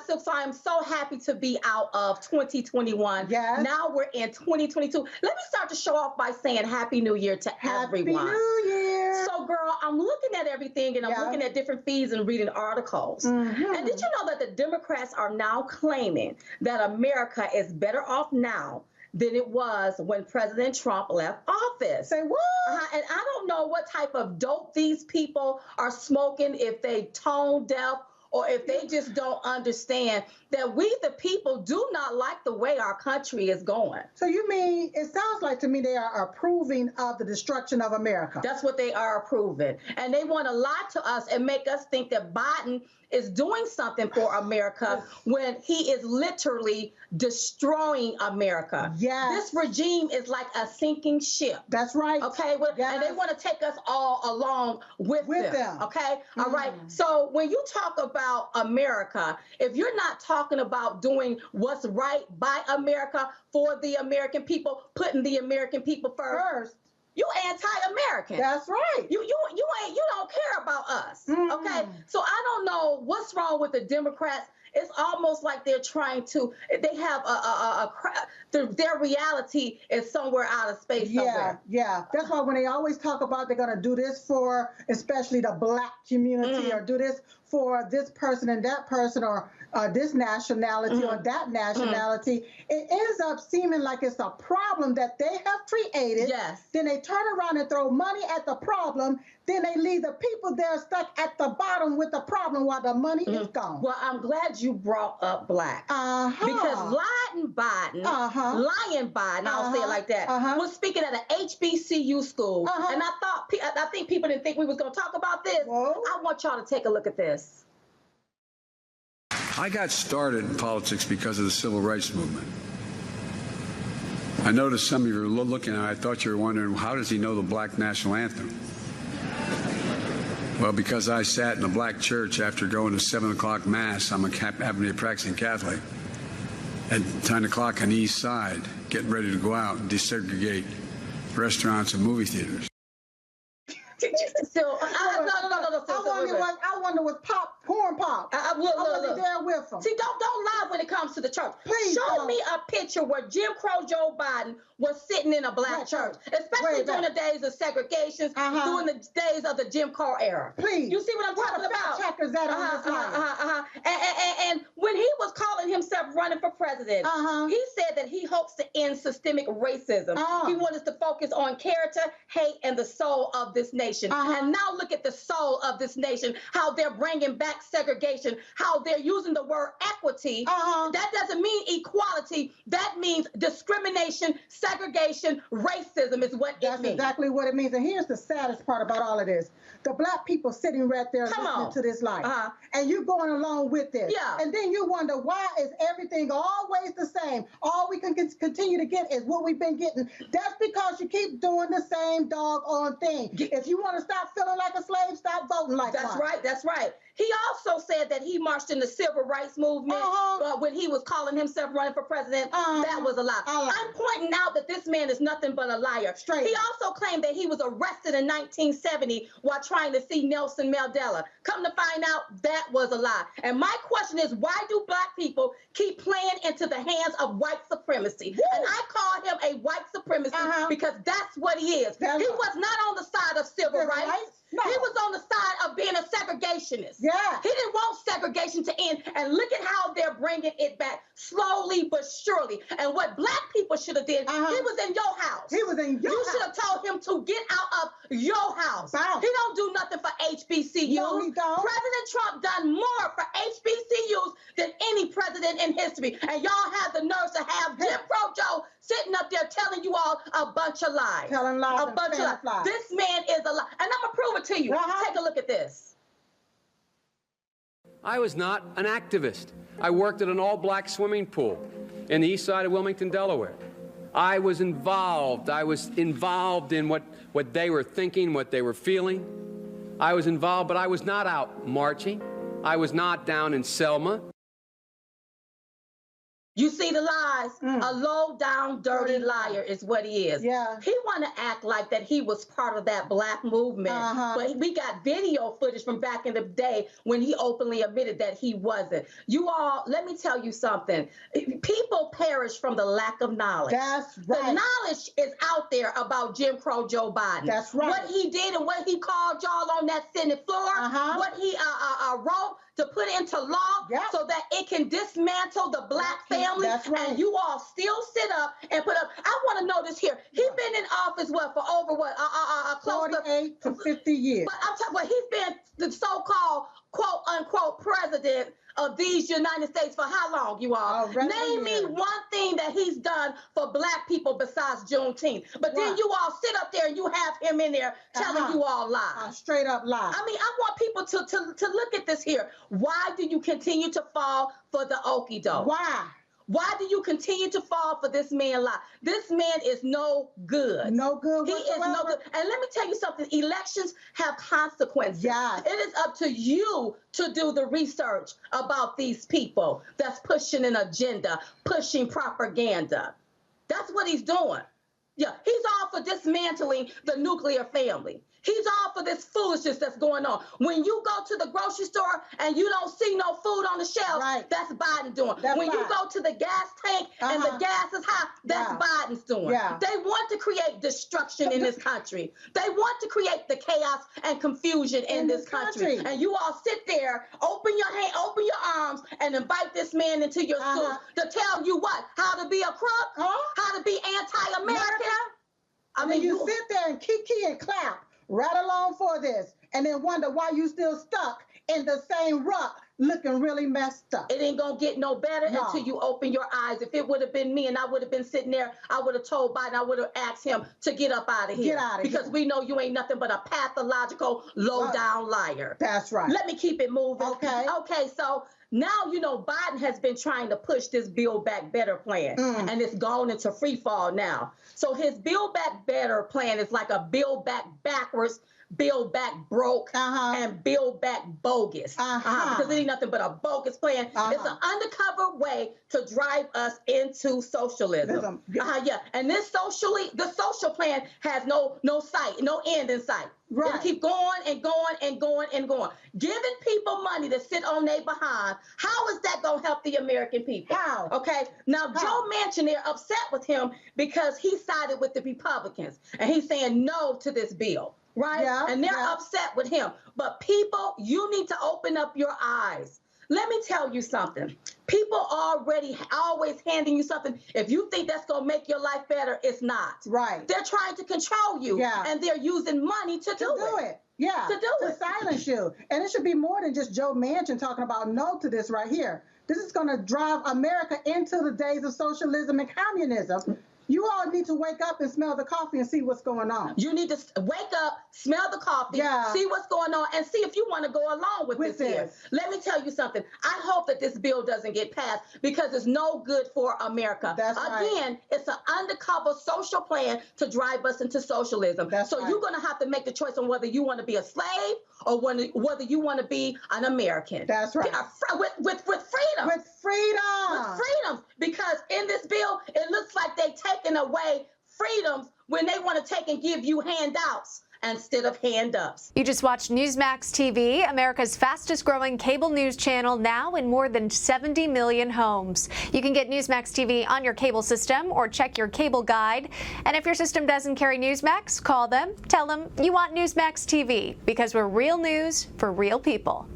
Silk, so I am so happy to be out of 2021. Yes. Now we're in 2022. Let me start to show off by saying Happy New Year to everyone. Happy New Year. So, girl, I'm looking at everything, and I'm looking at different feeds and reading articles. And did you know that the Democrats are now claiming that America is better off now than it was when President Trump left office? Say what? And I don't know what type of dope these people are smoking, if they tone deaf or if they just don't understand that we, the people, do not like the way our country is going. So you mean, it sounds like to me they are approving of the destruction of America. That's what they are approving. And they want to lie to us and make us think that Biden is doing something for America when he is literally destroying America. Yes. This regime is like a sinking ship. That's right. Okay? And they want to take us all along with them. Okay? All right. So when you talk about America, if you're not talking about doing what's right by America, for the American people, putting the American people first, you anti-American. That's right. You don't care about us. Okay? So I don't know what's wrong with the Democrats. It's almost like they're trying to, they have their reality is somewhere out of space somewhere. Yeah. That's why when they always talk about they're going to do this for especially the Black community or do this for this person and that person or this nationality or that nationality, it ends up seeming like it's a problem that they have created. Yes. Then they turn around and throw money at the problem. Then they leave the people there stuck at the bottom with the problem while the money is gone. Well, I'm glad you brought up Black. Because lying Biden, I'll say it like that, was speaking at an HBCU school. And I think people didn't think we was going to talk about this. I want y'all to take a look at this. I got started in politics because of the civil rights movement. I noticed some of you were looking at it. I thought you were wondering, how does he know the Black national anthem? Well, because I sat in a Black church after going to 7 o'clock Mass. I'm happen to be a practicing Catholic. At 10 o'clock on the East Side, getting ready to go out and desegregate restaurants and movie theaters. I wonder what corn pop. I wasn't there with them. See, don't lie when it comes to the church. Please show me a picture where Jim Crow Joe Biden was sitting in a Black church, especially during the days of segregation, during the days of the Jim Crow era. Please. You see what I'm talking about? Checkers that on this line. And when he was calling himself running for president, he said that he hopes to end systemic racism. He wanted to focus on character, hate, and the soul of this nation. And now look at the soul of this nation, how they're bringing back segregation, how they're using the word equity. That doesn't mean equality. That means discrimination, segregation, racism is what it means. That's exactly what it means. And here's the saddest part about all of this. The Black people sitting right there listening to this life. And you going along with this. And then you wonder, why is everything always the same? All we can continue to get is what we've been getting. That's because you keep doing the same doggone thing. If you want to stop feeling like a slave, stop voting like one. That's right. He also said that he marched in the civil rights movement when he was calling himself running for president. That was a lie. I'm pointing out that this man is nothing but a liar. He also claimed that he was arrested in 1970 while trying to see Nelson Mandela. Come to find out, that was a lie. And my question is, why do Black people keep playing into the hands of white supremacy? And I call him a white supremacist because that's what he is. He was not on the side of civil rights. No. He was on the side of being a segregationist. He didn't want segregation to end. And look at how they're bringing it back slowly but surely. And what Black people should have did, he was in your house. He was in your house. You should have told him to get out of your house. He don't do nothing for HBCUs. No, he don't. President Trump done more for HBCUs than any president in history. And y'all have the nerve to have Jim Crow Joe sitting up there telling you all a bunch of lies. Telling lies. A bunch of lies. This man is a lie. And I'm going to prove it to you. Take a look at this. I was not an activist. I worked at an all-Black swimming pool in the east side of Wilmington, Delaware. I was involved. I was involved in what they were thinking, what they were feeling. I was involved, but I was not out marching. I was not down in Selma. You see the lies? A low-down, dirty liar is what he is. Yeah. He want to act like that he was part of that black movement. But we got video footage from back in the day when he openly admitted that he wasn't. You all, let me tell you something. People perish from the lack of knowledge. That's right. The knowledge is out there about Jim Crow Joe Biden. That's right. What he did and what he called y'all on that Senate floor, what he wrote to put into law so that it can dismantle the black family. That's right. And you all still sit up and put up. I want to know this here. He's been in office, for over close 48 to 50 years. But I'm talking about he's been the so-called quote unquote president of these United States for how long, you all? Name me one thing that he's done for black people besides Juneteenth. But then you all sit up there and you have him in there telling you all lies. Straight up lies. I mean, I want people to look at this here. Why do you continue to fall for the okie doke? Why? Why do you continue to fall for this man lie? This man is no good. No good He whatsoever. is no good. And let me tell you something. Elections have consequences. Yes. It is up to you to do the research about these people that's pushing an agenda, pushing propaganda. That's what he's doing. Yeah, he's all for dismantling the nuclear family. He's all for this foolishness that's going on. When you go to the grocery store and you don't see no food on the shelf, that's Biden doing. When you go to the gas tank and the gas is high, that's Biden's doing. They want to create destruction in this country. They want to create the chaos and confusion in this country. And you all sit there, open your hand, open your arms, and invite this man into your schools to tell you what? How to be a crook? How to be anti-American? I mean, you sit there and kiki and clap right along for this, and then wonder why you still stuck in the same rut looking really messed up. It ain't gonna get no better until you open your eyes. If it would have been me and I would have been sitting there, I would have told Biden, I would have asked him to get up out of here. Get out of here. Because we know you ain't nothing but a pathological, low-down liar. That's right. Let me keep it moving. Okay. Okay, so now, you know, Biden has been trying to push this Build Back Better plan, and it's gone into free fall now. So his Build Back Better plan is like a Build Back Backwards, Build Back Broke, and Build Back Bogus. Because it ain't nothing but a bogus plan. It's an undercover way to drive us into socialism. And this social plan has no sight, no end in sight. Right. It'll keep going and going and going and going. Giving people money to sit on their behind. How is that going to help the American people? How? Okay. Now, Joe Manchin, they're upset with him because he sided with the Republicans. And he's saying no to this bill. Right? Yeah, and they're upset with him. But people, you need to open up your eyes. Let me tell you something. People already always handing you something. If you think that's going to make your life better, it's not. Right. They're trying to control you. And they're using money to do it. Yeah. To silence you. And it should be more than just Joe Manchin talking about no to this right here. This is going to drive America into the days of socialism and communism. You all need to wake up and smell the coffee and see what's going on. You need to wake up, smell the coffee, see what's going on, and see if you want to go along with this here. Let me tell you something. I hope that this bill doesn't get passed because it's no good for America. Again, it's an undercover social plan to drive us into socialism. So you're going to have to make the choice on whether you want to be a slave or whether you want to be an American. That's right. With freedom. With freedom. With freedom. Because in this bill, it looks like they taking away freedoms when they want to take and give you handouts instead of hand-ups. You just watched Newsmax TV, America's fastest growing cable news channel, now in more than 70 million homes. You can get Newsmax TV on your cable system or check your cable guide. And if your system doesn't carry Newsmax, call them, tell them you want Newsmax TV, because we're real news for real people.